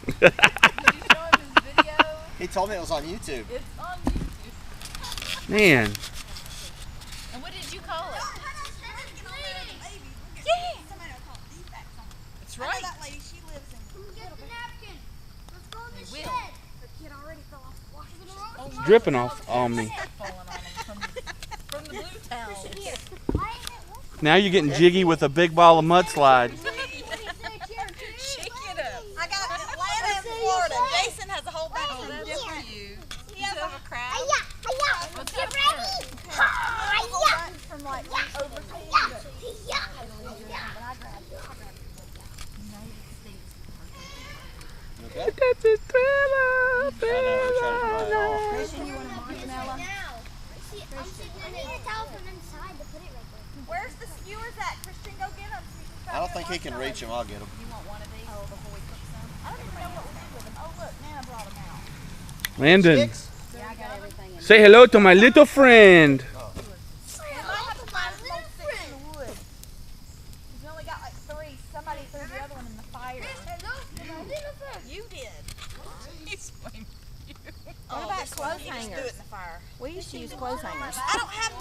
Did you show him his video? He told me it was on YouTube. It's on YouTube. Man. And what did you call it? Yeah. That's right. That lady, she lives in. Get the napkin. Let's go in the They shed. will. The kid already fell off the washing machine. It's dripping off on me. Falling on him from the blue towel. Now you're getting jiggy with a big ball of mudslide. Shake it up. I got Atlanta and Florida. Jason has a whole batch Oh, from that's different. cute. He You has have a a crowd? What's Get up ready. whole bunch from like overseas. Okay? That's a thriller. Christian, you want a marshmallow? I'm sitting in the telephone inside to put it right there. Where's the skewers at? Christian, go get them. So you can I don't think he can reach him. I'll get him. You want one of these before we cook some? I don't even know what we did with them. Oh, look, Nana brought them out. Landon, Sticks? Yeah, I got everything in say hello to my little friend. We might have to find some old sticks in the wood. We only got like 3. Somebody threw the other one in the fire. You did. He's blaming you. What about clothes hangers? Do it in the fire. We used to use clothes hangers. I don't have